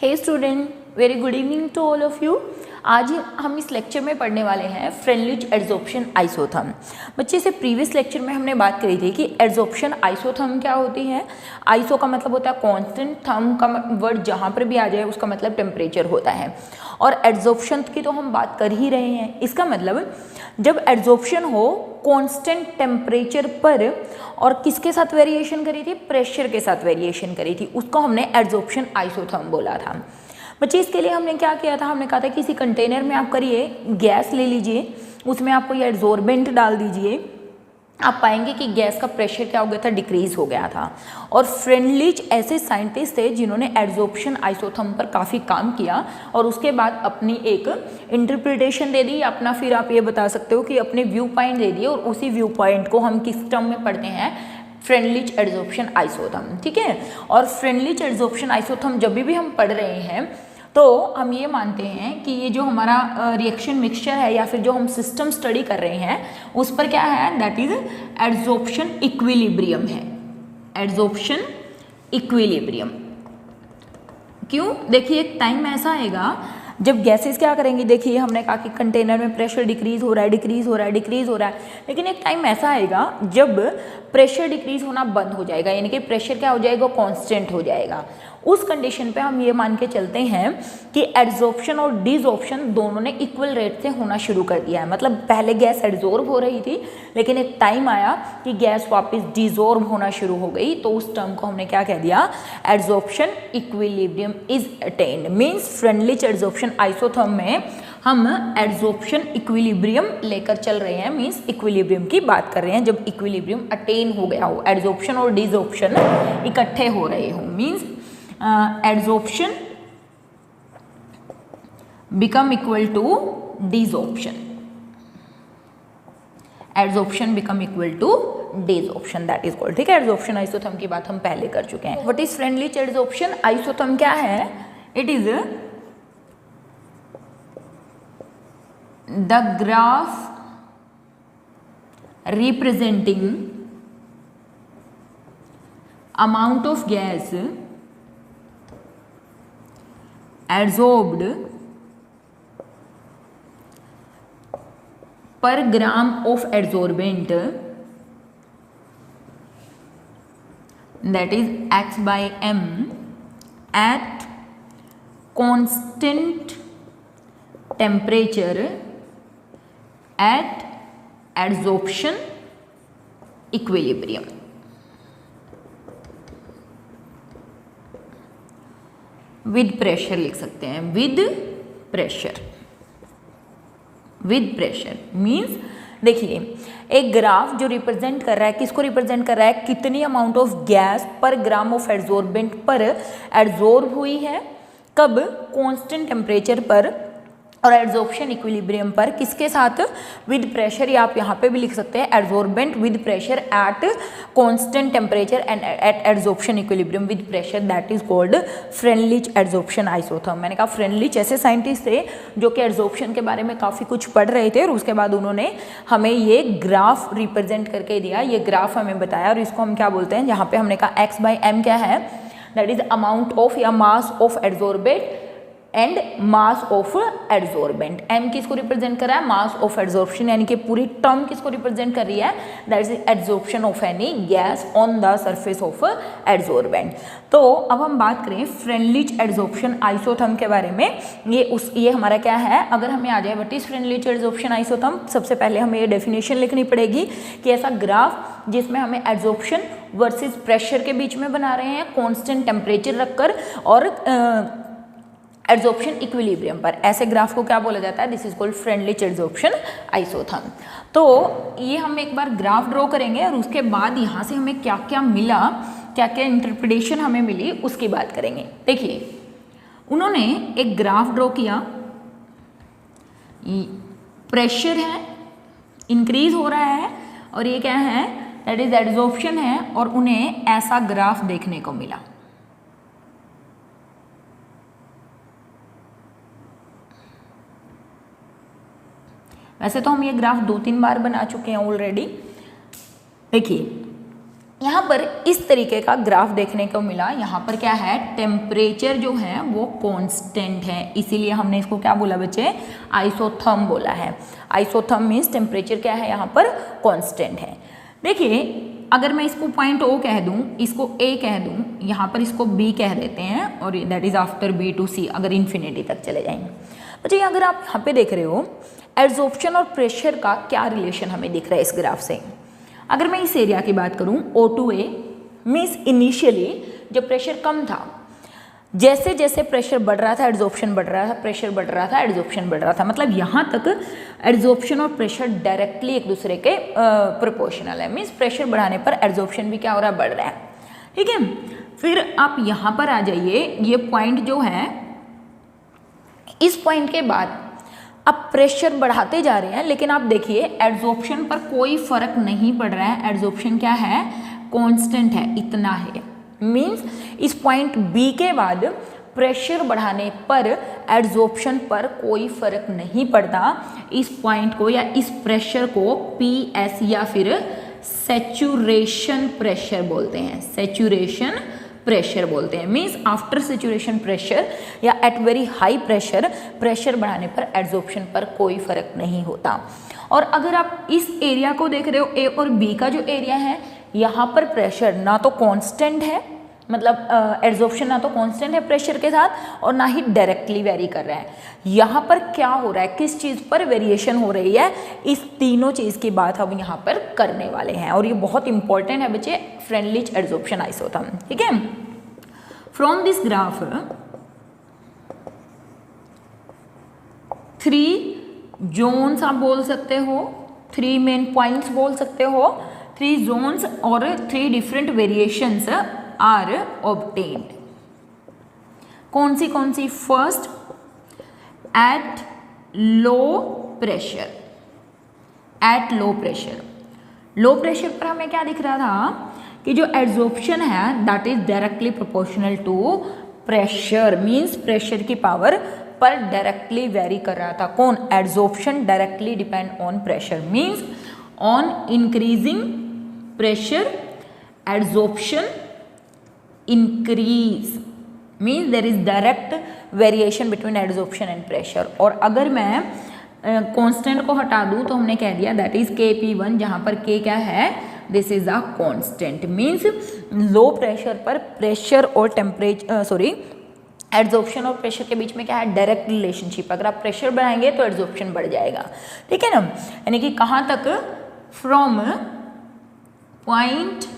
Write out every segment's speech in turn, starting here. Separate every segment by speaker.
Speaker 1: Hey student, very good evening to all of you. आज हम इस लेक्चर में पढ़ने वाले हैं फ्रेनलिच एड्सॉर्प्शन आइसोथर्म। बच्चे से प्रीवियस लेक्चर में हमने बात करी थी कि एड्सॉर्प्शन आइसोथर्म क्या होती है। आइसो का मतलब होता है कांस्टेंट, थर्म का वर्ड जहाँ पर भी आ जाए उसका मतलब टेम्परेचर होता है। और एड्सॉर्प्शन की तो हम बात कर ही रहे हैं। इसका मतलब जब एड्सॉर्प्शन हो कांस्टेंट टेम्परेचर पर और किसके साथ वेरिएशन करी थी, प्रेशर के साथ वेरिएशन करी थी, उसको हमने एड्सॉर्प्शन आइसोथर्म बोला था। बच्चे इसके लिए हमने क्या किया था, हमने कहा था किसी कंटेनर में आप करिए, गैस ले लीजिए, उसमें आप कोई एड्सॉर्बेंट डाल दीजिए, आप पाएंगे कि गैस का प्रेशर क्या हो गया था, डिक्रीज हो गया था। और फ्रेनलिच ऐसे साइंटिस्ट थे जिन्होंने एड्सॉर्प्शन आइसोथर्म पर काफ़ी काम किया और उसके बाद अपनी एक इंटरप्रिटेशन दे दी, अपना फिर आप ये बता सकते हो कि अपने व्यू पॉइंट दे दिए, और उसी व्यू पॉइंट को हम किस टर्म में पढ़ते हैं, फ्रेनलिच एड्सॉर्प्शन आइसोथर्म। ठीक है। और फ्रेनलिच एड्सॉर्प्शन आइसोथर्म जब भी हम पढ़ रहे हैं तो हम ये मानते हैं कि ये जो हमारा रिएक्शन मिक्सचर है या फिर जो हम सिस्टम स्टडी कर रहे हैं उस पर क्या है, दैट इज एड्सॉर्प्शन इक्विलिब्रियम है। एड्सॉर्प्शन इक्विलिब्रियम क्यों? देखिए एक टाइम ऐसा आएगा जब गैसेस क्या करेंगी, देखिए हमने कहा कि कंटेनर में प्रेशर डिक्रीज हो रहा है, डिक्रीज हो रहा है, डिक्रीज हो रहा है, लेकिन एक टाइम ऐसा आएगा जब प्रेशर डिक्रीज होना बंद हो जाएगा, यानी कि प्रेशर क्या हो जाएगा, कांस्टेंट हो जाएगा। उस कंडीशन पे हम ये मान के चलते हैं कि एड्सॉर्प्शन और डिसॉर्प्शन दोनों ने इक्वल रेट से होना शुरू कर दिया है। मतलब पहले गैस एड्सॉर्ब हो रही थी, लेकिन एक टाइम आया कि गैस वापस डिसॉर्ब होना शुरू हो गई, तो उस टर्म को हमने क्या कह दिया, adsorption equilibrium is attained. Means Freundlich adsorption isotherm में हम एड्सॉर्प्शन इक्विलिब्रियम लेकर चल रहे हैं, मीन्स इक्विलिब्रियम की बात कर रहे हैं। जब इक्विलिब्रियम अटेन हो गया हो, एड्सॉर्प्शन और डिसॉर्प्शन इकट्ठे हो रहे हो, means adsorption become equal to desorption. Adsorption become equal to desorption, that is called। ठीक है, एड्सॉर्प्शन आइसोथर्म की बात हम पहले कर चुके हैं। व्हाट इज फ्रेनलिच एड्सॉर्प्शन आइसोथर्म क्या है? It is the graph representing amount of gas adsorbed per gram of adsorbent, that is x by m, at constant temperature at adsorption equilibrium। With pressure लिख सकते हैं, with pressure. With pressure means देखिए एक graph जो represent कर रहा है, किसको रिप्रेजेंट कर रहा है, कितनी अमाउंट ऑफ गैस पर ग्राम ऑफ एड्सॉर्बेंट पर एड्सॉर्ब हुई है, कब, कांस्टेंट टेम्परेचर पर और एड्सॉर्प्शन इक्विलिब्रियम पर, किसके साथ, विद प्रेशर, या आप यहाँ पे भी लिख सकते हैं adsorbent with pressure at constant temperature and at adsorption equilibrium with pressure, that is called Freundlich adsorption isotherm. मैंने कहा फ्रेनलिच ऐसे साइंटिस्ट थे जो कि एड्सॉर्प्शन के बारे में काफ़ी कुछ पढ़ रहे थे और उसके बाद उन्होंने हमें ये ग्राफ रिप्रेजेंट करके दिया, ये ग्राफ हमें बताया, और इसको हम क्या बोलते हैं, जहाँ पे हमने कहा एक्स बाई एम क्या है, दैट इज अमाउंट ऑफ या mass of adsorbent and mass of adsorbent. M किसको रिप्रेजेंट कर रहा है, मास ऑफ एड्सॉर्प्शन, यानी कि पूरी टर्म किसको रिप्रेजेंट कर रही है, that is adsorption of any gas on the surface of adsorbent. तो अब हम बात करें फ्रेनलिच एड्सॉर्प्शन आइसोथर्म के बारे में। ये हमारा क्या है, अगर हमें आ जाए व्हाट इज फ्रेनलिच एड्सॉर्प्शन आइसोथर्म, सबसे पहले हमें ये डेफिनेशन लिखनी पड़ेगी कि ऐसा ग्राफ जिसमें हमें एड्सॉर्प्शन वर्सेस प्रेशर के बीच में बना रहे हैं कांस्टेंट टेम्परेचर रखकर और एड्सॉर्प्शन इक्विलिब्रियम पर, ऐसे ग्राफ को क्या बोला जाता है, this is called Freundlich adsorption isotherm. तो ये हम एक बार ग्राफ ड्रॉ करेंगे और उसके बाद यहाँ से हमें क्या क्या मिला, क्या क्या इंटरप्रिटेशन हमें मिली, उसकी बात करेंगे। देखिए उन्होंने एक ग्राफ ड्रॉ किया, प्रेशर है, इंक्रीज हो रहा है, और ये क्या है, दैट इज एड्सॉर्प्शन है, और उन्हें ऐसा ग्राफ देखने को मिला। वैसे तो हम ये ग्राफ 2-3 बार बना चुके हैं ऑलरेडी। देखिए यहाँ पर इस तरीके का ग्राफ देखने को मिला। यहाँ पर क्या है, टेम्परेचर जो है वो कांस्टेंट है, इसीलिए हमने इसको क्या बोला बच्चे, आइसोथर्म बोला है। आइसोथर्म मीन्स टेम्परेचर क्या है यहाँ पर, कांस्टेंट है। देखिए अगर मैं इसको पॉइंट O कह दूँ, इसको A कह दूँ, यहाँ पर इसको B कह देते हैं और that is after B to C, अगर इन्फिनिटी तक चले जाएंगे। बच्चे अगर आप यहाँ पे देख रहे हो एब्जॉर्प्शन और प्रेशर का क्या रिलेशन हमें दिख रहा है इस ग्राफ से। अगर मैं इस एरिया की बात करूं O2A मीन्स इनिशियली जब प्रेशर कम था, जैसे जैसे प्रेशर बढ़ रहा था एब्जॉर्प्शन बढ़ रहा था, प्रेशर बढ़ रहा था एब्जॉर्प्शन बढ़ रहा था, मतलब यहाँ तक एब्जॉर्प्शन और प्रेशर डायरेक्टली एक दूसरे के प्रोपोर्शनल है। मीन्स प्रेशर बढ़ाने पर एब्जॉर्प्शन भी क्या हो रहा है, बढ़ रहा है। ठीक है, फिर आप यहाँ पर आ जाइए, ये पॉइंट जो है, इस पॉइंट के बाद अब प्रेशर बढ़ाते जा रहे हैं, लेकिन आप देखिए एब्जॉर्प्शन पर कोई फर्क नहीं पड़ रहा है। एब्जॉर्प्शन क्या है, कांस्टेंट है, इतना है। मींस इस पॉइंट बी के बाद प्रेशर बढ़ाने पर एब्जॉर्प्शन पर कोई फर्क नहीं पड़ता। इस पॉइंट को या इस प्रेशर को PS या फिर सैचुरेशन प्रेशर बोलते हैं। सैचुरेशन प्रेशर बोलते हैं। मीन्स आफ्टर सैचुरेशन प्रेशर या at very high pressure, pressure बढ़ाने पर एब्जॉर्प्शन पर कोई फर्क नहीं होता। और अगर आप इस एरिया को देख रहे हो, ए और बी का जो एरिया है, यहाँ पर प्रेशर ना तो कांस्टेंट है, मतलब एब्जॉर्प्शन ना तो कांस्टेंट है प्रेशर के साथ, और ना ही डायरेक्टली वेरी कर रहा है। यहाँ पर क्या हो रहा है, किस चीज़ पर वेरिएशन हो रही है, इस तीनों चीज़ की बात हम यहाँ पर करने वाले हैं। और ये बहुत इंपॉर्टेंट है बच्चे, फ्रेंडलिच एब्जॉर्प्शन आइसोथर्म। ठीक है, फ्रॉम दिस ग्राफ 3 जोन्स आप बोल सकते हो, 3 मेन पॉइंट्स बोल सकते हो, 3 जोन्स और 3 डिफरेंट वेरिएशंस आर ऑब्टेन्ड। कौन सी? First at low pressure. At low pressure, low pressure पर हमें क्या दिख रहा था कि जो एब्जॉर्प्शन है that is directly proportional to pressure. Means pressure की पावर पर डायरेक्टली वेरी कर रहा था। कौन? Absorption directly depend on pressure. Means on increasing pressure absorption increase, means there is direct variation between absorption and pressure। और अगर मैं constant को हटा दूं तो हमने कह दिया दैट इज Kp1, जहां पर K क्या है, this is a constant. Means low pressure पर प्रेशर और टेम्परेचर एब्जॉर्प्शन और प्रेशर के बीच में क्या है, डायरेक्ट रिलेशनशिप। अगर आप प्रेशर बढ़ाएंगे तो एब्जॉर्प्शन बढ़ जाएगा। ठीक है ना, यानी कि कहाँ तक, from point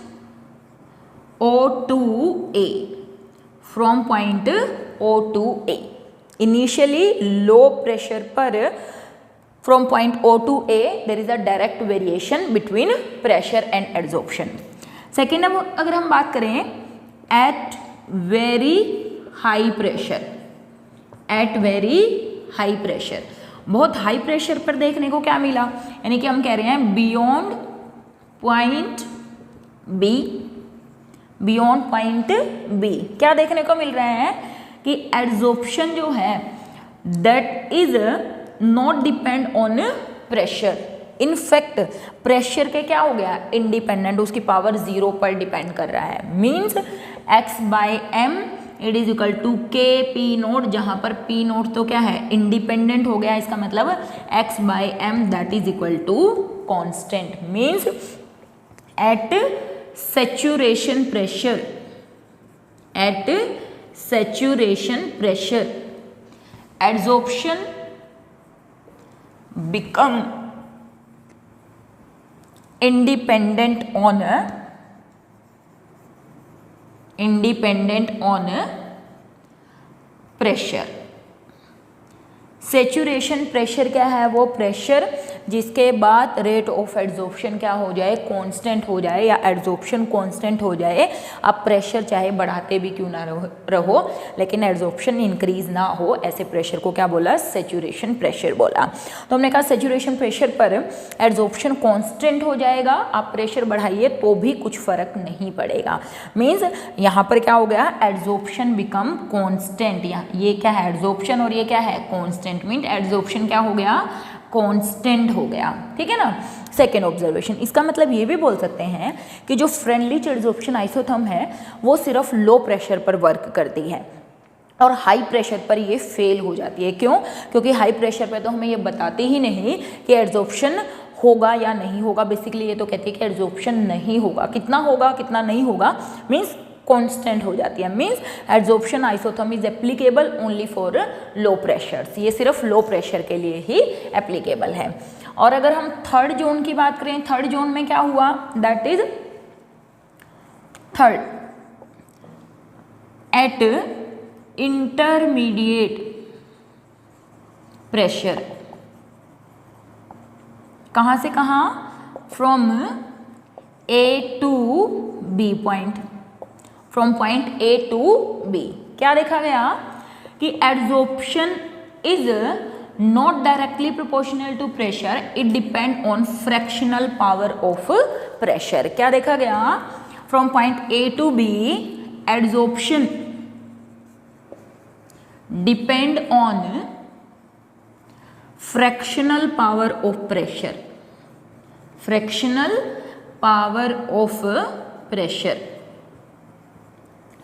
Speaker 1: O to A, from point O to A, initially low pressure पर from point O to A there is a direct variation between pressure and absorption। Second अगर हम बात करें at very high pressure, at very high pressure, बहुत high pressure पर देखने को क्या मिला, यानी कि हम कह रहे हैं beyond point B, beyond point B क्या देखने को मिल रहा है कि एब्जॉर्प्शन जो है that is not depend on pressure. In fact pressure के क्या हो गया, इंडिपेंडेंट, उसकी पावर 0 पर डिपेंड कर रहा है। Means x/m it is equal to Kp0, जहां पर P0 तो क्या है, इंडिपेंडेंट हो गया। इसका मतलब x/m that is equal to constant. Means at saturation pressure, at saturation pressure absorption become independent on pressure। Saturation pressure क्या है, वो प्रेशर जिसके बाद रेट ऑफ एब्जॉर्प्शन क्या हो जाए, कांस्टेंट हो जाए, या एब्जॉर्प्शन कांस्टेंट हो जाए। आप प्रेशर चाहे बढ़ाते भी क्यों ना रहो लेकिन एब्जॉर्प्शन इंक्रीज ना हो, ऐसे प्रेशर को क्या बोला, सैचुरेशन प्रेशर बोला। तो हमने कहा सैचुरेशन प्रेशर पर एब्जॉर्प्शन कांस्टेंट हो जाएगा, आप प्रेशर बढ़ाइए तो भी कुछ फर्क नहीं पड़ेगा। मीन्स यहाँ पर क्या हो गया, एब्जॉर्प्शन बिकम कांस्टेंट। ये क्या है, एब्जॉर्प्शन, और ये क्या है, कांस्टेंट। मीन एब्जॉर्प्शन क्या हो गया, कांस्टेंट हो गया, ठीक है ना। सेकेंड ऑब्जर्वेशन, इसका मतलब ये भी बोल सकते हैं कि जो फ्रेंडली एडसॉर्प्शन आइसोथर्म है वो सिर्फ लो प्रेशर पर वर्क करती है और हाई प्रेशर पर ये फेल हो जाती है। क्यों? क्योंकि हाई प्रेशर पर तो हमें ये बताते ही नहीं कि एडसॉर्प्शन होगा या नहीं होगा। बेसिकली ये तो कहती है कि एडसॉर्प्शन नहीं होगा, कितना होगा कितना नहीं होगा मीन्स कांस्टेंट हो जाती है। Means adsorption isotherm is applicable only for low pressures, ये सिर्फ लो प्रेशर के लिए ही एप्लीकेबल है। और अगर हम थर्ड जोन की बात करें, थर्ड जोन में क्या हुआ, that is third at intermediate pressure, कहां से कहां, from A to B point, from point A to B. क्या देखा गया कि adsorption is not directly proportional to pressure, it depend on fractional power of pressure. क्या देखा गया, from point A to B adsorption depend on fractional power of pressure, fractional power of pressure,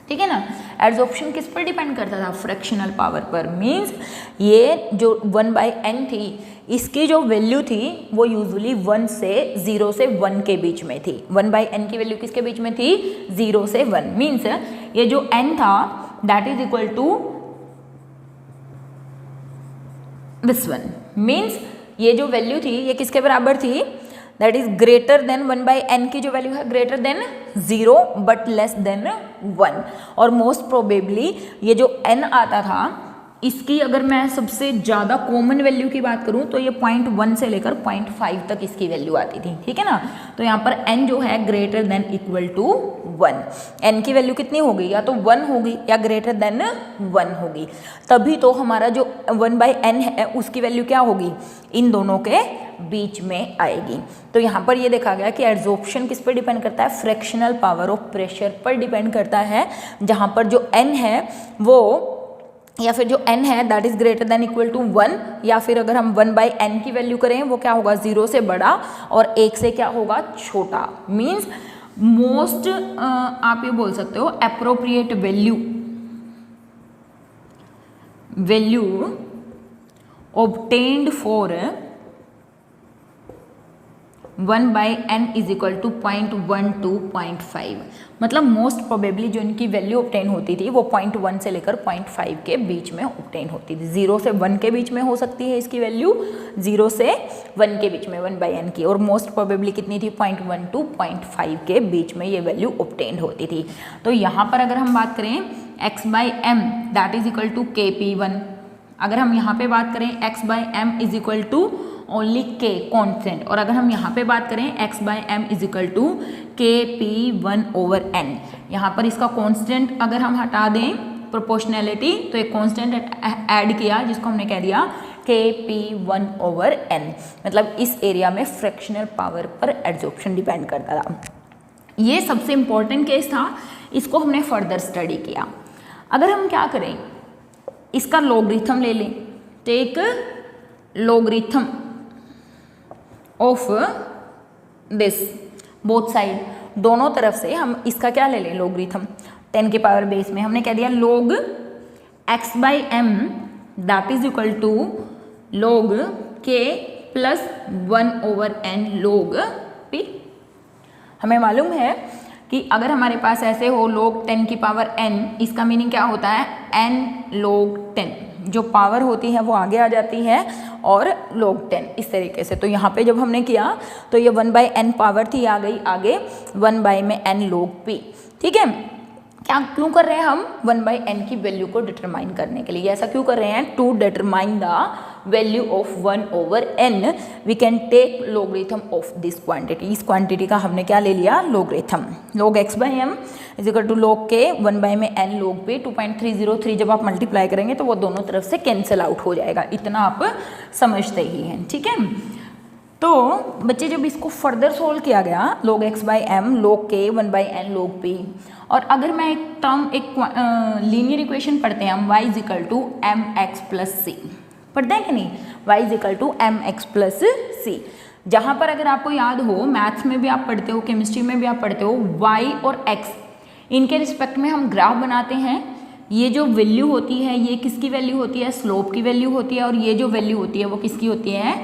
Speaker 1: ठीक है ना। एडसॉर्प्शन किस पर depend करता था, फ्रैक्शनल पावर पर। मींस ये जो 1/n थी इसकी जो वैल्यू थी वो यूजुअली 1 से 0 से 1 के बीच में थी। 1/n की वैल्यू किसके बीच में थी, 0 से 1। मीन्स ये जो n था that is equal to this one. Means ये जो वैल्यू थी ये किसके बराबर थी, that is greater then 1/n की जो वैल्यू है greater then 0 but less than 1। और मोस्ट प्रोबेबली ये जो n आता था इसकी अगर मैं सबसे ज़्यादा कॉमन वैल्यू की बात करूं तो ये 0.1 से लेकर 0.5 तक इसकी वैल्यू आती थी, ठीक है ना। तो यहाँ पर n जो है greater than equal to 1, n की वैल्यू कितनी होगी, या तो 1 होगी या ग्रेटर देन 1 होगी, तभी तो हमारा जो 1/n है उसकी वैल्यू क्या होगी, इन दोनों के बीच में आएगी। तो यहाँ पर ये देखा गया कि एडसॉर्प्शन किस पर डिपेंड करता है, फ्रैक्शनल पावर ऑफ प्रेशर पर डिपेंड करता है, जहाँ पर जो n है वो या फिर जो n है that is greater than equal to 1, या फिर अगर हम 1/n की वैल्यू करें वो क्या होगा, 0 से बड़ा और 1 से क्या होगा, छोटा। मीन्स मोस्ट आप ये बोल सकते हो appropriate value obtained for 1/n is equal to 0.1 to 0.5। मतलब मोस्ट प्रोबेबली जो इनकी वैल्यू ऑब्टेन होती थी वो 0.1 से लेकर 0.5 के बीच में ऑब्टेन होती थी। 0 से 1 के बीच में हो सकती है इसकी वैल्यू, 0 से 1 के बीच में 1/n की, और मोस्ट प्रोबेबली कितनी थी, 0.1 to 0.5 के बीच में ये वैल्यू ऑब्टेन होती थी। तो यहाँ पर अगर हम बात करें x/m that is equal to kp1, अगर हम यहाँ पे बात करें x/m is equal to only k constant, और अगर हम यहाँ पे बात करें x/m is equal to kp1/n, यहाँ पर इसका कॉन्स्टेंट अगर हम हटा दें प्रोपोर्शनैलिटी तो एक कॉन्स्टेंट ऐड किया जिसको हमने कह दिया kp1/n। मतलब इस एरिया में फ्रैक्शनल पावर पर एडसॉर्प्शन डिपेंड करता था। ये सबसे इम्पोर्टेंट केस था, इसको हमने फर्दर स्टडी किया। अगर हम क्या करें, इसका लॉगरिथम ले लें, take logarithm of this both side, दोनों तरफ से हम इसका क्या ले लें, लॉगरिथम 10 की पावर बेस में हमने कह दिया log x/m that is equal to log k plus 1/n log p। हमें मालूम है कि अगर हमारे पास ऐसे हो log 10 की पावर n, इसका मीनिंग क्या होता है, n log 10, जो पावर होती है वो आगे आ जाती है और log 10 इस तरीके से। तो यहाँ पे जब हमने किया तो ये 1/n पावर थी आ गई आगे 1/n log p, ठीक है। क्या क्यों कर रहे हैं हम, 1/n की वैल्यू को डिटरमाइन करने के लिए। ऐसा क्यों कर रहे हैं, to determine the value of 1/n we can take logarithm of this quantity. इस क्वांटिटी का हमने क्या ले लिया, logarithm. log x/m is equal to log k 1/n log p 2.303। जब आप मल्टीप्लाई करेंगे तो वो दोनों तरफ से कैंसिल आउट हो जाएगा, इतना आप समझते ही हैं, ठीक है। तो बच्चे जब इसको फर्दर सोल्व किया गया log x/m log k 1/n log p, और अगर मैं एक टर्म एक लीनियर इक्वेशन पढ़ते हैं हम y is equal to mx plus c, पढ़ते हैं कि नहीं, y is equal to mx plus C. जहाँ पर अगर आपको याद हो, मैथ्स में भी आप पढ़ते हो, केमिस्ट्री में भी आप पढ़ते हो, y और x इनके रिस्पेक्ट में हम ग्राफ बनाते हैं। ये जो वैल्यू होती है ये किसकी वैल्यू होती है, स्लोप की वैल्यू होती है, और ये जो वैल्यू होती है वो किसकी होती है,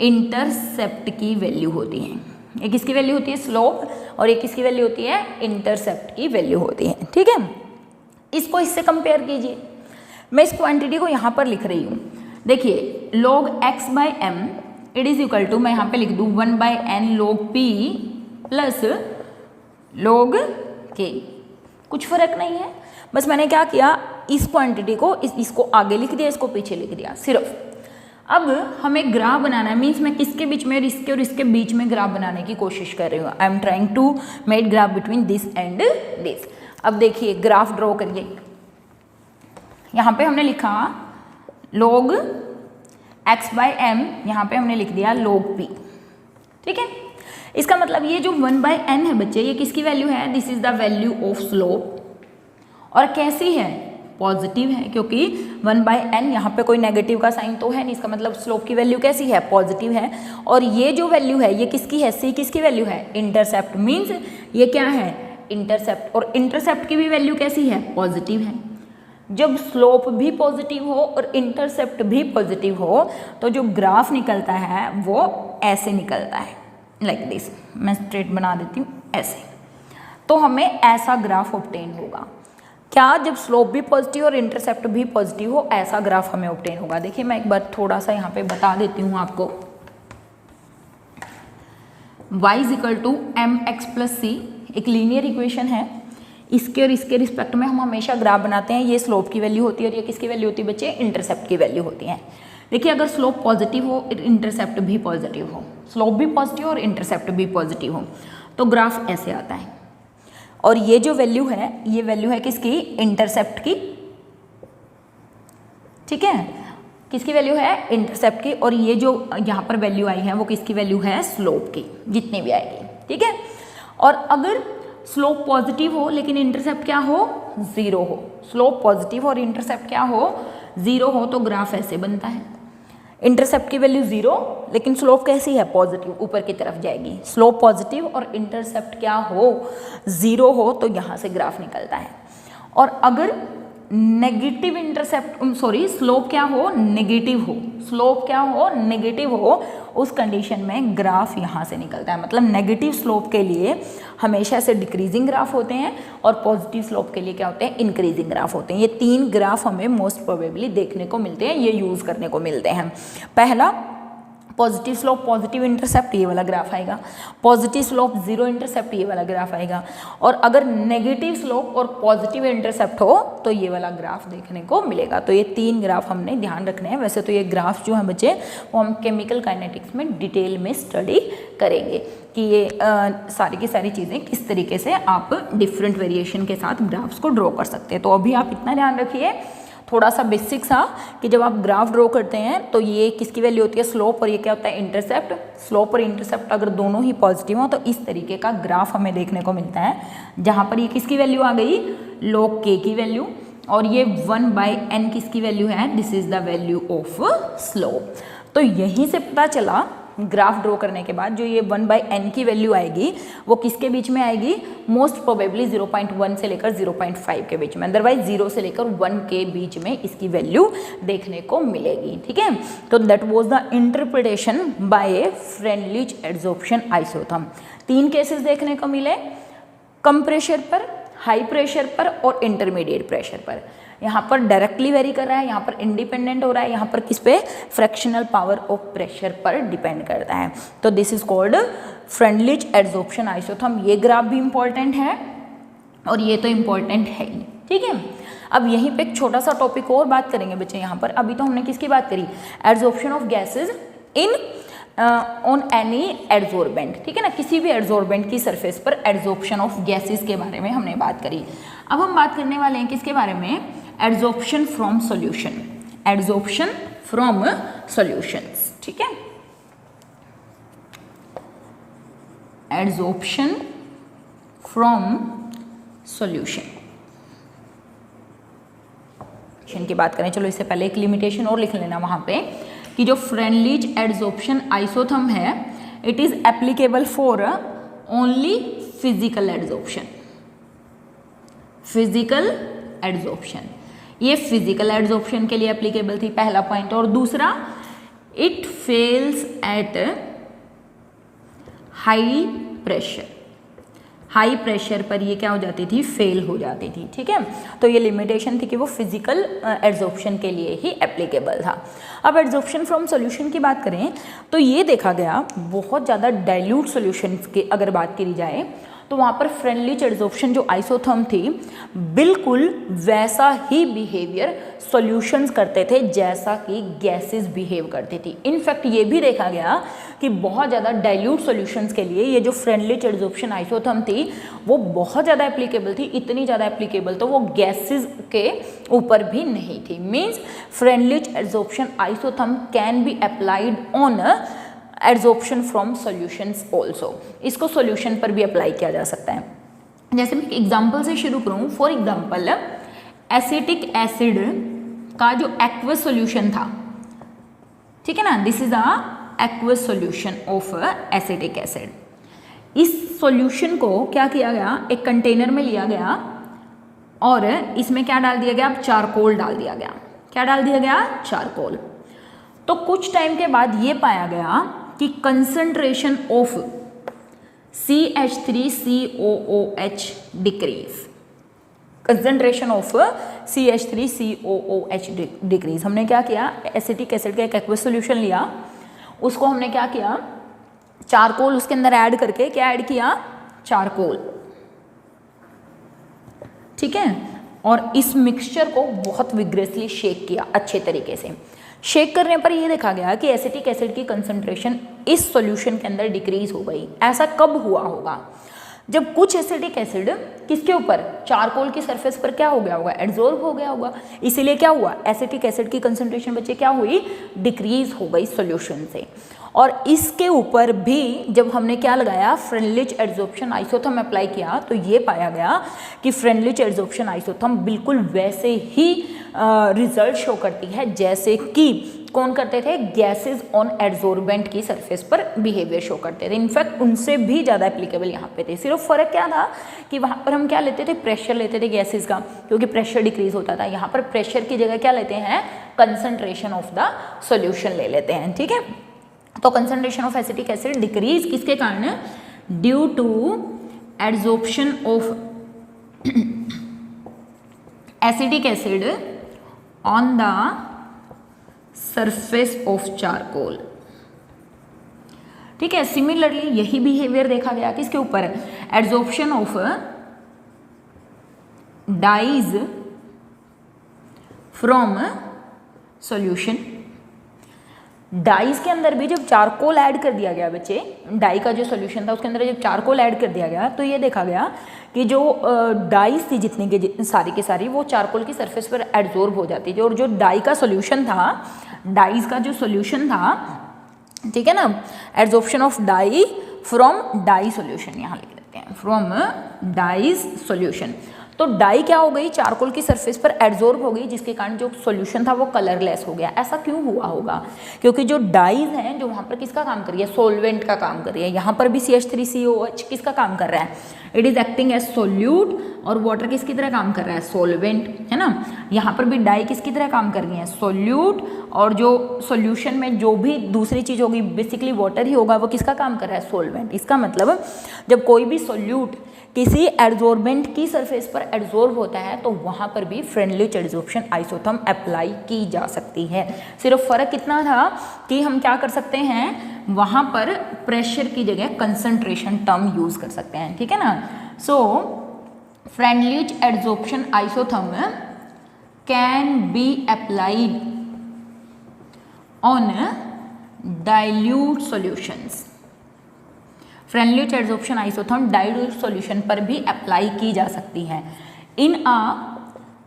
Speaker 1: इंटरसेप्ट की वैल्यू होती है। ये किसकी वैल्यू होती है, स्लोप, और ये किसकी वैल्यू होती है, इंटरसेप्ट की वैल्यू होती है। ठीक है, इसको इससे कंपेयर कीजिए। मैं इस क्वांटिटी को यहाँ पर लिख रही हूँ, देखिए log x by M it is equal to, मैं यहाँ पे लिख दूँ 1/n log p plus log k। कुछ फर्क नहीं है, बस मैंने क्या किया, इस क्वांटिटी को इसको आगे लिख दिया, इसको पीछे लिख दिया सिर्फ। अब हमें ग्राफ बनाना है, मीन्स मैं किसके बीच में, इसके और इसके बीच में ग्राफ बनाने की कोशिश कर रही हूँ। I am trying to make graph between this and this. अब देखिए ग्राफ ड्रॉ करिए। यहाँ पे हमने लिखा log x बाई एम, यहाँ पे हमने लिख दिया log p। ठीक है, इसका मतलब ये जो 1/n है बच्चे, ये किसकी वैल्यू है, this is the value of slope. और कैसी है, पॉजिटिव है, क्योंकि 1/n यहाँ पे कोई नेगेटिव का साइन तो है नहीं, इसका मतलब स्लोप की वैल्यू कैसी है, पॉजिटिव है। और ये जो वैल्यू है ये किसकी है, c किसकी वैल्यू है, इंटरसेप्ट, मीन्स ये क्या है, इंटरसेप्ट। और इंटरसेप्ट की भी वैल्यू कैसी है, पॉजिटिव है। जब स्लोप भी पॉजिटिव हो और इंटरसेप्ट भी पॉजिटिव हो तो जो ग्राफ निकलता है वो ऐसे निकलता है, लाइक दिस। मैं स्ट्रेट बना देती हूँ ऐसे, तो हमें ऐसा ग्राफ ऑब्टेन होगा। क्या, जब स्लोप भी पॉजिटिव और इंटरसेप्ट भी पॉजिटिव हो, ऐसा ग्राफ हमें ऑब्टेन होगा। देखिए मैं एक बार थोड़ा सा यहाँ पे बता देती हूँ आपको। y is equal to mx plus C एक लीनियर इक्वेशन है, इसके और इसके रिस्पेक्ट में हम हमेशा ग्राफ बनाते हैं। ये स्लोप की वैल्यू होती है और ये किसकी वैल्यू होती है बच्चे, इंटरसेप्ट की वैल्यू होती है। देखिए अगर स्लोप पॉजिटिव हो, इंटरसेप्ट भी पॉजिटिव हो, स्लोप भी पॉजिटिव और इंटरसेप्ट भी पॉजिटिव हो, तो ग्राफ ऐसे आता है। और ये जो वैल्यू है, ये वैल्यू है किसकी, इंटरसेप्ट की। ठीक है, किसकी वैल्यू है, इंटरसेप्ट की। और ये जो यहाँ पर वैल्यू आई है वो किसकी वैल्यू है, स्लोप की, जितनी भी आएगी। ठीक है, और अगर स्लोप पॉजिटिव हो लेकिन इंटरसेप्ट क्या हो, जीरो हो, स्लोप पॉजिटिव और इंटरसेप्ट क्या हो, जीरो हो, तो ग्राफ ऐसे बनता है। इंटरसेप्ट की वैल्यू जीरो लेकिन स्लोप कैसी है, पॉजिटिव, ऊपर की तरफ जाएगी। स्लोप पॉजिटिव और इंटरसेप्ट क्या हो, जीरो हो, तो यहाँ से ग्राफ निकलता है। और अगर नेगेटिव इंटरसेप्ट सॉरी स्लोप क्या हो, नेगेटिव हो, स्लोप क्या हो, नेगेटिव हो, उस कंडीशन में ग्राफ यहाँ से निकलता है। मतलब नेगेटिव स्लोप के लिए हमेशा से डिक्रीजिंग ग्राफ होते हैं और पॉजिटिव स्लोप के लिए क्या होते हैं, इंक्रीजिंग ग्राफ होते हैं। ये तीन ग्राफ हमें मोस्ट प्रोबेबली देखने को मिलते हैं, ये यूज़ करने को मिलते हैं। पहला पॉजिटिव स्लोप पॉजिटिव इंटरसेप्ट, ये वाला ग्राफ आएगा। पॉजिटिव स्लोप जीरो इंटरसेप्ट, ये वाला ग्राफ आएगा। और अगर नेगेटिव स्लोप और पॉजिटिव इंटरसेप्ट हो तो ये वाला ग्राफ देखने को मिलेगा। तो ये तीन ग्राफ हमने ध्यान रखने हैं। वैसे तो ये ग्राफ जो है बच्चे वो हम केमिकल काइनेटिक्स में डिटेल में स्टडी करेंगे कि ये सारी की सारी चीज़ें किस तरीके से आप डिफरेंट वेरिएशन के साथ ग्राफ्स को ड्रॉ कर सकते हैं। तो अभी आप इतना ध्यान रखिए, थोड़ा सा बेसिक सा, कि जब आप ग्राफ ड्रॉ करते हैं तो ये किसकी वैल्यू होती है, स्लोप, और ये क्या होता है, इंटरसेप्ट। स्लोप और इंटरसेप्ट अगर दोनों ही पॉजिटिव हो तो इस तरीके का ग्राफ हमें देखने को मिलता है, जहाँ पर ये किसकी वैल्यू आ गई, log k की वैल्यू, और ये 1/n किसकी वैल्यू है, this is the value of slope. तो यहीं से पता चला ग्राफ ड्रॉ करने के बाद जो ये 1/n की वैल्यू आएगी वो किसके बीच में आएगी, मोस्ट प्रोबेबली 0.1 से लेकर 0.5 के बीच में, अदरवाइज 0 से लेकर 1 के बीच में इसकी वैल्यू देखने को मिलेगी। ठीक है, तो that was the interpretation bye Freundlich adsorption isotherm. तीन केसेस देखने को मिले, कम प्रेशर पर, हाई प्रेशर पर और इंटरमीडिएट प्रेशर पर। यहाँ पर डायरेक्टली वेरी कर रहा है, यहाँ पर इंडिपेंडेंट हो रहा है, यहाँ पर किस पे, फ्रैक्शनल पावर ऑफ प्रेशर पर डिपेंड करता है। तो this is called Freundlich adsorption isotherm. ये ग्राफ भी इंपॉर्टेंट है और ये तो इंपॉर्टेंट है ही। ठीक है, अब यहीं पे एक छोटा सा टॉपिक और बात करेंगे बच्चे यहाँ पर। अभी तो हमने किसकी बात करी, adsorption of gases in on any adsorbent. ठीक है ना, किसी भी एडजॉर्बेंट की सरफेस पर एडजॉर्प्शन ऑफ गैसेज के बारे में हमने बात करी। अब हम बात करने वाले हैं किसके बारे में, adsorption from solution, adsorption from solutions. ठीक है, एडजॉर्प्शन फ्रॉम सॉल्यूशन। की बात करें, चलो इससे पहले एक लिमिटेशन और लिख लेना वहाँ पे कि जो फ्रेंडलिच एड्सॉर्प्शन आइसोथर्म है it is applicable for only physical adsorption. Physical adsorption, ये फिजिकल एड्सॉर्प्शन के लिए एप्लीकेबल थी, पहला पॉइंट। और दूसरा, it fails at high pressure, high pressure पर ये क्या हो जाती थी, फेल हो जाती थी। ठीक है, तो ये लिमिटेशन थी कि वो फिजिकल एड्सॉर्प्शन के लिए ही एप्लीकेबल था। अब एड्सॉर्प्शन फ्रॉम सॉल्यूशन की बात करें तो ये देखा गया बहुत ज़्यादा डाइल्यूट सॉल्यूशन की अगर बात करी जाए तो वहाँ पर फ्रेंडलिच एड्सॉर्प्शन जो आइसोथर्म थी बिल्कुल वैसा ही बिहेवियर सॉल्यूशंस करते थे जैसा कि गैसेस बिहेव करती थी। इनफैक्ट ये भी देखा गया कि बहुत ज़्यादा डाइल्यूट सॉल्यूशंस के लिए ये जो फ्रेंडलिच एड्सॉर्प्शन आइसोथर्म थी वो बहुत ज़्यादा एप्लीकेबल थी, इतनी ज़्यादा एप्लीकेबल तो वो गैसेस के ऊपर भी नहीं थी। Means Freundlich adsorption isotherm can be applied on adsorption from solutions also, इसको सॉल्यूशन पर भी अप्लाई किया जा सकता है। जैसे मैं एग्जाम्पल से शुरू करूँ, फॉर एग्जाम्पल एसिटिक एसिड का जो एक्वस सॉल्यूशन था, ठीक है ना, this is a aqueous solution of acetic acid. इस सॉल्यूशन को क्या किया गया, एक कंटेनर में लिया गया और इसमें क्या डाल दिया गया, अब चारकोल डाल दिया गया। क्या डाल दिया गया, चारकोल। तो कुछ टाइम के बाद ये पाया गया कि concentration of CH3COOH decrease, concentration of CH3COOH decrease. हमने क्या किया, एसिटिक एसिड का एक एक्वस सॉल्यूशन लिया, उसको हमने क्या किया, चारकोल उसके अंदर ऐड करके, क्या ऐड किया, चारकोल, ठीक है, और इस मिक्सचर को बहुत विग्रेसली शेक किया अच्छे तरीके से। शेक करने पर यह देखा गया कि एसिटिक एसिड की कंसंट्रेशन इस सॉल्यूशन के अंदर डिक्रीज हो गई। ऐसा कब हुआ होगा, जब कुछ एसिटिक एसिड किसके ऊपर, चारकोल की सरफेस पर क्या हो गया होगा, एड्सॉर्ब हो गया होगा। इसीलिए क्या हुआ, एसिटिक एसिड की कंसंट्रेशन बच्चे क्या हुई, डिक्रीज हो गई सॉल्यूशन से। और इसके ऊपर भी जब हमने क्या लगाया, फ्रेंडलिच एड्सॉर्प्शन आइसोथर्म अप्लाई किया तो ये पाया गया कि फ्रेंडलिच एड्सॉर्प्शन आइसोथर्म बिल्कुल वैसे ही रिजल्ट शो करती है जैसे कि कौन करते थे, गैसेस ऑन एड्सॉर्बेंट की सरफेस पर बिहेवियर शो करते थे। इनफैक्ट उनसे भी ज़्यादा एप्लीकेबल यहाँ पे थे। सिर्फ फ़र्क क्या था कि वहाँ पर हम क्या लेते थे, प्रेशर लेते थे गैसेस का, क्योंकि प्रेशर डिक्रीज होता था। यहाँ पर प्रेशर की जगह क्या लेते हैं, कंसंट्रेशन ऑफ द सॉल्यूशन ले लेते हैं। ठीक है, तो concentration of acetic acid decrease किसके कारण, due to adsorption of acetic acid on the surface of charcoal. ठीक है, सिमिलरली यही बिहेवियर देखा गया किसके ऊपर, adsorption of dyes from solution. Dyes के अंदर भी जब चारकोल ऐड कर दिया गया बच्चे, डाई का जो सॉल्यूशन था उसके अंदर जब चारकोल ऐड कर दिया गया तो ये देखा गया कि जो डाइज थी जितनी के सारी की सारी वो चारकोल की सरफेस पर एड्सॉर्ब हो जाती थी। और जो डाई का सॉल्यूशन था, डाइज का जो सॉल्यूशन था, ठीक है ना, adsorption of dye from dye solution, यहाँ लिख लेते हैं, फ्रॉम डाइज सॉल्यूशन। तो डाई क्या हो गई, चारकोल की सरफेस पर एड्सॉर्ब हो गई, जिसके कारण जो सॉल्यूशन था वो कलरलेस हो गया। ऐसा क्यों हुआ होगा, क्योंकि जो डाइज हैं जो वहाँ पर किसका काम कर रही है, सोलवेंट का काम कर रही है। यहाँ पर भी CH3COOH किसका काम कर रहा है, it is acting as solute, और वाटर किसकी तरह काम कर रहा है, सोलवेंट, है ना। यहाँ पर भी डाई किसकी तरह काम कर रही है, सोल्यूट, और जो सॉल्यूशन में जो भी दूसरी चीज़ होगी बेसिकली वाटर ही होगा, वो किसका काम कर रहा है, सोलवेंट। इसका मतलब जब कोई भी सोल्यूट किसी एड्सॉर्बेंट की सरफेस पर एड्सॉर्ब होता है तो वहाँ पर भी फ्रेंडलिच एड्सॉर्प्शन आइसोथर्म अप्लाई की जा सकती है। सिर्फ फ़र्क इतना था कि हम क्या कर सकते हैं, वहाँ पर प्रेशर की जगह कंसंट्रेशन टर्म यूज़ कर सकते हैं। ठीक है ना। So Freundlich adsorption isotherm can be applied on dilute solutions. Freundlich adsorption isotherm dilute solution पर भी अप्लाई की जा सकती है in a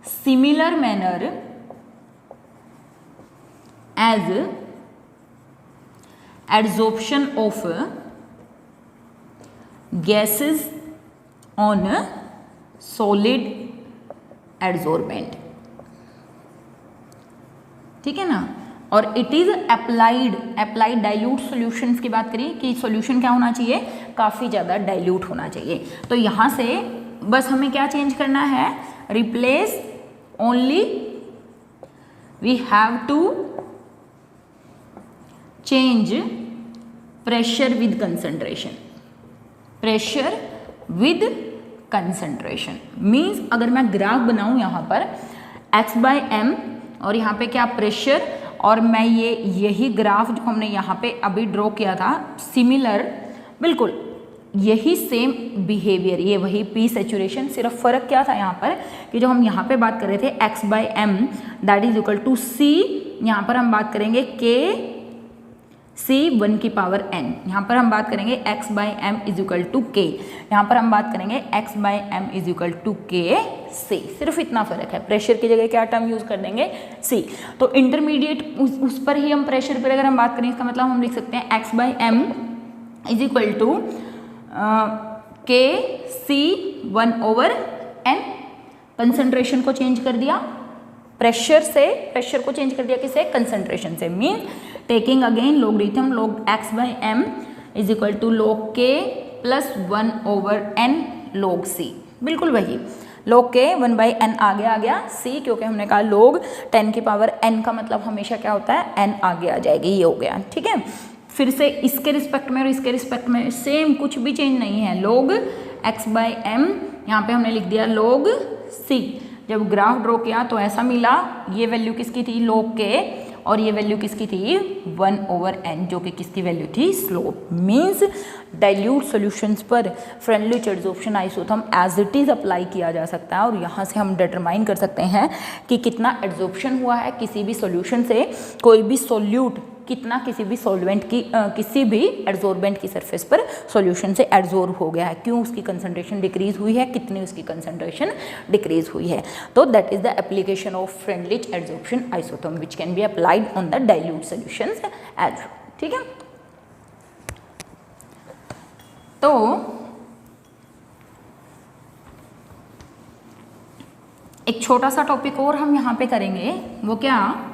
Speaker 1: similar manner as adsorption of gases on solid adsorbent. ठीक है ना। और it is applied dilute solutions की बात करिए कि सॉल्यूशन क्या होना चाहिए, काफ़ी ज़्यादा डाइल्यूट होना चाहिए। तो यहाँ से बस हमें क्या चेंज करना है, replace only we have to change pressure with concentration, pressure with concentration means अगर मैं ग्राफ बनाऊं यहाँ पर x/m और यहाँ पे क्या प्रेशर, और मैं यही ग्राफ जो हमने यहाँ पे अभी ड्रॉ किया था सिमिलर, बिल्कुल यही सेम बिहेवियर, ये वही पी सेचुरेशन, सिर्फ फ़र्क क्या था यहाँ पर कि जो हम यहाँ पे बात कर रहे थे x/m that is equal to c, यहाँ पर हम बात करेंगे k c 1 की पावर n, यहाँ पर हम बात करेंगे x/m is equal to k, यहाँ पर हम बात करेंगे x/m is equal to k c, सिर्फ इतना फर्क है। प्रेशर की जगह क्या टर्म यूज कर देंगे, c। तो इंटरमीडिएट उस पर ही हम प्रेशर पर अगर हम बात करें, इसका मतलब हम लिख सकते हैं x/m is equal to k c 1/n। Concentration को चेंज कर दिया, प्रेशर को चेंज कर दिया किसे, कंसंट्रेशन से, mean taking again logarithm log x/m is equal to log k plus 1/n log c, बिल्कुल वही log k 1/n आगे आ गया, c क्योंकि हमने कहा log 10 की पावर n का मतलब हमेशा क्या होता है, n आगे आ जाएगी, ये हो गया। ठीक है, फिर से इसके रिस्पेक्ट में और इसके रिस्पेक्ट में सेम, कुछ भी चेंज नहीं है, log x/m यहाँ पे हमने लिख दिया log c। जब ग्राफ ड्रॉ किया तो ऐसा मिला, ये वैल्यू किसकी थी, log k, और ये वैल्यू किसकी थी 1/n, जो कि किसकी वैल्यू थी, स्लोप। मीन्स डाइल्यूट सॉल्यूशंस पर Freundlich adsorption isotherm as it is apply किया जा सकता है, और यहाँ से हम डिटरमाइन कर सकते हैं कि कितना एडसॉर्प्शन हुआ है किसी भी सॉल्यूशन से, कोई भी सॉल्यूट कितना किसी भी सॉल्वेंट की किसी भी एड्सॉर्बेंट की सरफेस पर सॉल्यूशन से एड्सॉर्ब हो गया है, क्यों उसकी कंसंट्रेशन डिक्रीज हुई है, कितनी उसकी कंसंट्रेशन डिक्रीज हुई है। तो that is the application of Freundlich adsorption isotherm which can be applied on the dilute solutions as. ठीक है, तो एक छोटा सा टॉपिक और हम यहाँ पे करेंगे, वो क्या,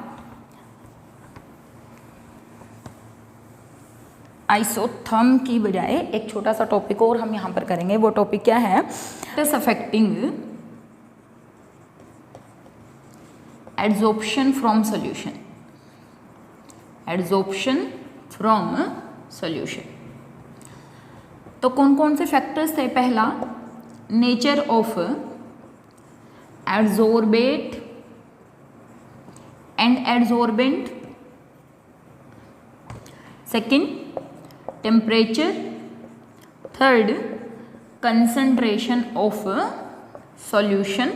Speaker 1: आइसोथर्म की बजाय एक छोटा सा टॉपिक और हम यहाँ पर करेंगे। वो टॉपिक क्या है, it's affecting adsorption from solution, adsorption from solution. तो कौन कौन से फैक्टर्स थे, पहला nature of adsorbate and adsorbent, second temperature, third concentration of solution.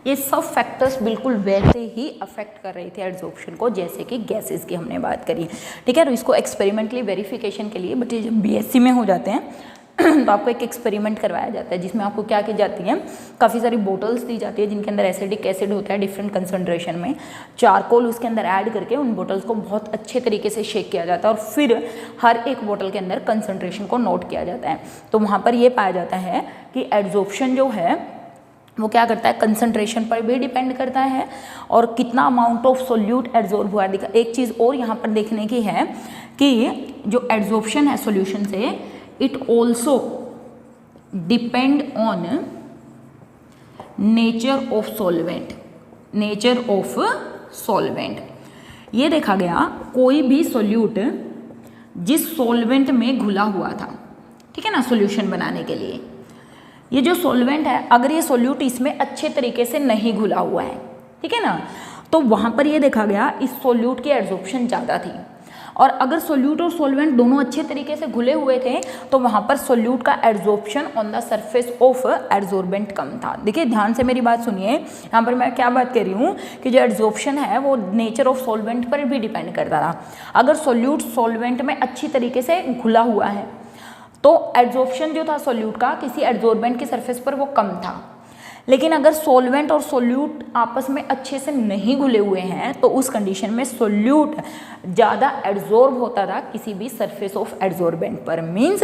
Speaker 1: ये सब फैक्टर्स बिल्कुल वैसे ही अफेक्ट कर रहे थे एड्सॉर्प्शन को जैसे कि गैसेस की हमने बात करी। ठीक है, तो इसको एक्सपेरिमेंटली वेरिफिकेशन के लिए, बट ये जब बीएससी में हो जाते हैं तो आपको एक एक्सपेरिमेंट करवाया जाता है जिसमें आपको क्या की जाती है, काफ़ी सारी बोटल्स दी जाती है जिनके अंदर एसिडिक एसिड होता है डिफरेंट कंसंट्रेशन में, चारकोल उसके अंदर ऐड करके उन बोटल्स को बहुत अच्छे तरीके से शेक किया जाता है और फिर हर एक बोतल के अंदर कंसंट्रेशन को नोट किया जाता है। तो वहाँ पर ये पाया जाता है कि एड्सॉर्प्शन जो है वो क्या करता है, कंसंट्रेशन पर भी डिपेंड करता है और कितना अमाउंट ऑफ सोल्यूट एड्सॉर्ब हुआ है। एक चीज़ और यहाँ पर देखने की है कि जो एड्सॉर्प्शन है सॉल्यूशन से, it also depend on nature of solvent, nature of solvent. ये देखा गया कोई भी सॉल्यूट जिस सॉल्वेंट में घुला हुआ था, ठीक है ना, सॉल्यूशन बनाने के लिए, ये जो सॉल्वेंट है अगर ये सॉल्यूट इसमें अच्छे तरीके से नहीं घुला हुआ है, ठीक है ना, तो वहाँ पर ये देखा गया इस सॉल्यूट की एड्सॉर्प्शन ज़्यादा थी। और अगर सोल्यूट और सॉल्वेंट दोनों अच्छे तरीके से घुले हुए थे तो वहाँ पर सोल्यूट का adsorption on the surface of adsorbent कम था। देखिए ध्यान से मेरी बात सुनिए, यहाँ पर मैं क्या बात कर रही हूँ कि जो एड्सॉर्प्शन है वो नेचर ऑफ सॉल्वेंट पर भी डिपेंड करता था। अगर सोल्यूट सॉल्वेंट में अच्छी तरीके से घुला हुआ है तो एड्सॉर्प्शन जो था सोल्यूट का किसी एड्सॉर्बेंट की सरफेस पर वो कम था। लेकिन अगर सॉल्वेंट और सोल्यूट आपस में अच्छे से नहीं घुले हुए हैं तो उस कंडीशन में सोल्यूट ज़्यादा एड्जॉर्ब होता था किसी भी सरफेस ऑफ एड्जॉर्बेंट पर। मीन्स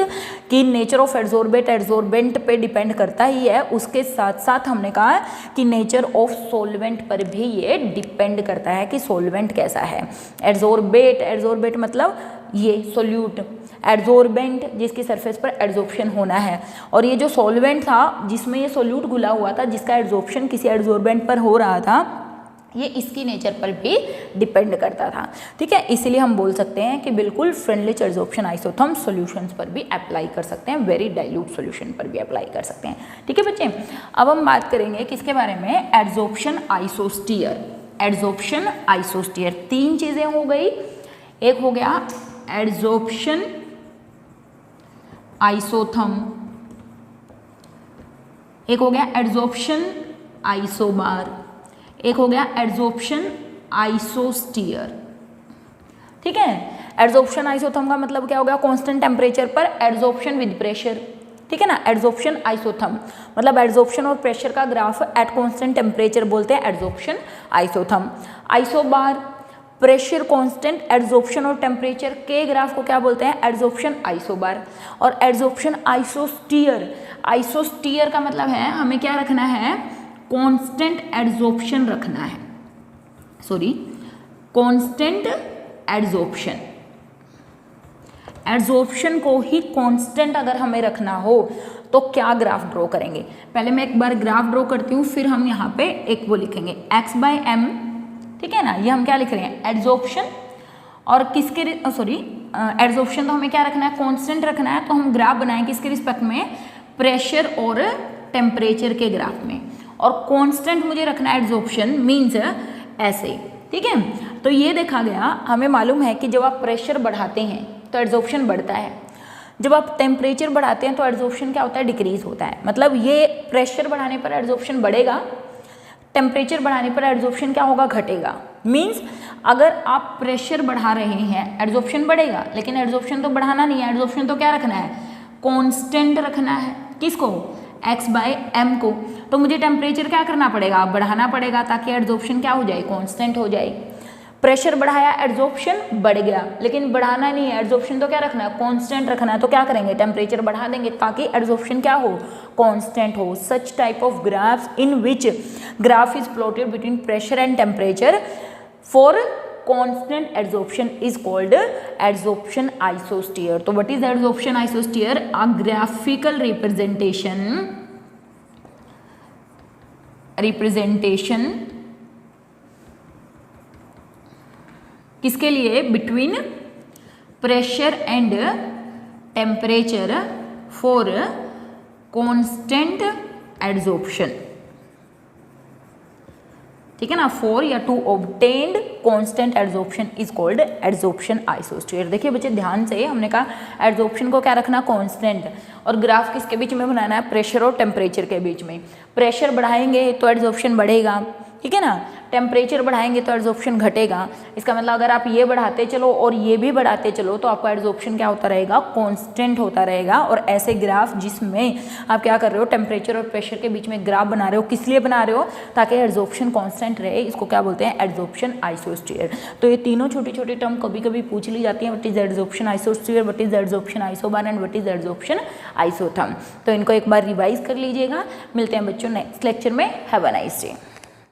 Speaker 1: कि नेचर ऑफ एड्जॉर्बेंट पे डिपेंड करता ही है, उसके साथ साथ हमने कहा कि नेचर ऑफ सॉल्वेंट पर भी ये डिपेंड करता है कि सॉल्वेंट कैसा है। एड्जॉर्बेट मतलब ये सोल्यूट, एड्जॉर्बेंट जिसकी सरफेस पर एड्जॉर्प्शन होना है, और ये जो सॉल्वेंट था जिसमें ये सोल्यूट घुला हुआ था जिसका एड्जॉर्प्शन किसी एड्जॉर्बेंट पर हो रहा था, ये इसकी नेचर पर भी डिपेंड करता था। ठीक है, इसीलिए हम बोल सकते हैं कि बिल्कुल फ्रेंडलिच एड्जॉर्प्शन आइसोथर्म सॉल्यूशंस पर भी अप्लाई कर सकते हैं, वेरी डाइल्यूट सॉल्यूशन पर भी अप्लाई कर सकते हैं। ठीक है बच्चे, अब हम बात करेंगे किसके बारे में, एड्जॉर्प्शन आइसोस्टीयर। एड्जॉर्प्शन आइसोस्टीयर, तीन चीज़ें हो गई, एक हो गया एड्जॉर्प्शन आइसोथर्म, एक हो गया एड्जॉर्प्शन आइसोबार, एक हो गया एड्जॉर्प्शन आइसोस्टीयर। ठीक है, एड्जॉर्प्शन आइसोथर्म का मतलब क्या हो गया, कांस्टेंट टेम्परेचर पर एड्जॉर्प्शन विद प्रेशर। ठीक है ना, एड्जॉर्प्शन आइसोथर्म मतलब एड्जॉर्प्शन और प्रेशर का ग्राफ एट कांस्टेंट टेम्परेचर बोलते हैं adsorption isotherm. Isobar pressure constant, adsorption और टेम्परेचर के ग्राफ को क्या बोलते हैं, एड्जॉर्प्शन आइसोबार। और एड्जॉर्प्शन आइसोस्टीयर, आइसोस्टीयर का मतलब है हमें क्या रखना है, कांस्टेंट एड्जॉर्प्शन रखना है, सॉरी कांस्टेंट एड्जॉर्प्शन। एड्जॉर्प्शन को ही कांस्टेंट अगर हमें रखना हो तो क्या ग्राफ ड्रॉ करेंगे, पहले मैं एक बार ग्राफ ड्रॉ करती हूँ, फिर हम यहाँ पे एक वो लिखेंगे x/m। ठीक है ना, ये हम क्या लिख रहे हैं, एड्जॉर्प्शन, और किसके एड्जॉर्प्शन तो हमें क्या रखना है, कांस्टेंट रखना है, तो हम ग्राफ बनाएं किसके रिस्पेक्ट में, प्रेशर और टेम्परेचर के ग्राफ में, और कांस्टेंट मुझे रखना है एड्जॉर्प्शन, मीन्स ऐसे। ठीक है, तो ये देखा गया, हमें मालूम है कि जब आप प्रेशर बढ़ाते हैं तो एड्जॉर्प्शन बढ़ता है, जब आप टेम्परेचर बढ़ाते हैं तो एड्जॉर्प्शन क्या होता है, डिक्रीज होता है। मतलब ये प्रेशर बढ़ाने पर एड्जॉर्प्शन बढ़ेगा, टेम्परेचर बढ़ाने पर एड्जॉर्प्शन क्या होगा, घटेगा। मीन्स अगर आप प्रेशर बढ़ा रहे हैं एड्जॉर्प्शन बढ़ेगा, लेकिन एड्जॉर्प्शन तो बढ़ाना नहीं है, एड्जॉर्प्शन तो क्या रखना है, कांस्टेंट रखना है। किसको, x/m को। तो मुझे टेम्परेचर क्या करना पड़ेगा, बढ़ाना पड़ेगा, ताकि एड्जॉर्प्शन क्या हो जाए, कांस्टेंट हो जाए। प्रेशर बढ़ाया, एड्जॉर्प्शन बढ़ गया, लेकिन बढ़ाना नहीं है, एड्जॉर्प्शन तो क्या रखना है, कांस्टेंट रखना है। तो क्या करेंगे, टेम्परेचर बढ़ा देंगे ताकि एड्जॉर्प्शन क्या हो, कांस्टेंट हो। Such type of graphs in which graph is plotted between pressure and temperature for constant adsorption is called adsorption isosphere. तो what is adsorption isosphere? A graphical representation किसके लिए, between pressure and temperature for constant adsorption. ठीक है ना, for या to obtained constant adsorption is called adsorption isosphere. देखिए बच्चे ध्यान से, हमने कहा एड्सॉर्प्शन को क्या रखना, कांस्टेंट, और ग्राफ किसके बीच में बनाना है, प्रेशर और टेम्परेचर के बीच में। प्रेशर बढ़ाएंगे तो एड्सॉर्प्शन बढ़ेगा, ठीक है ना, टेम्परेचर बढ़ाएंगे तो एड्सॉर्प्शन घटेगा। इसका मतलब अगर आप ये बढ़ाते चलो और ये भी बढ़ाते चलो तो आपका एड्सॉर्प्शन क्या होता रहेगा, कांस्टेंट होता रहेगा। और ऐसे ग्राफ जिसमें आप क्या कर रहे हो, टेम्परेचर और प्रेशर के बीच में ग्राफ बना रहे हो, किस लिए बना रहे हो, ताकि एड्सॉर्प्शन कांस्टेंट रहे, इसको क्या बोलते हैं, एड्सॉर्प्शन आइसोस्फीयर। तो ये तीनों छोटी छोटी टर्म कभी कभी पूछ ली जाती है, what is adsorption isosphere, what is adsorption isobar and what is adsorption isotherm. तो इनको एक बार रिवाइज कर लीजिएगा। मिलते हैं बच्चों नेक्स्ट लेक्चर में। Have a nice day.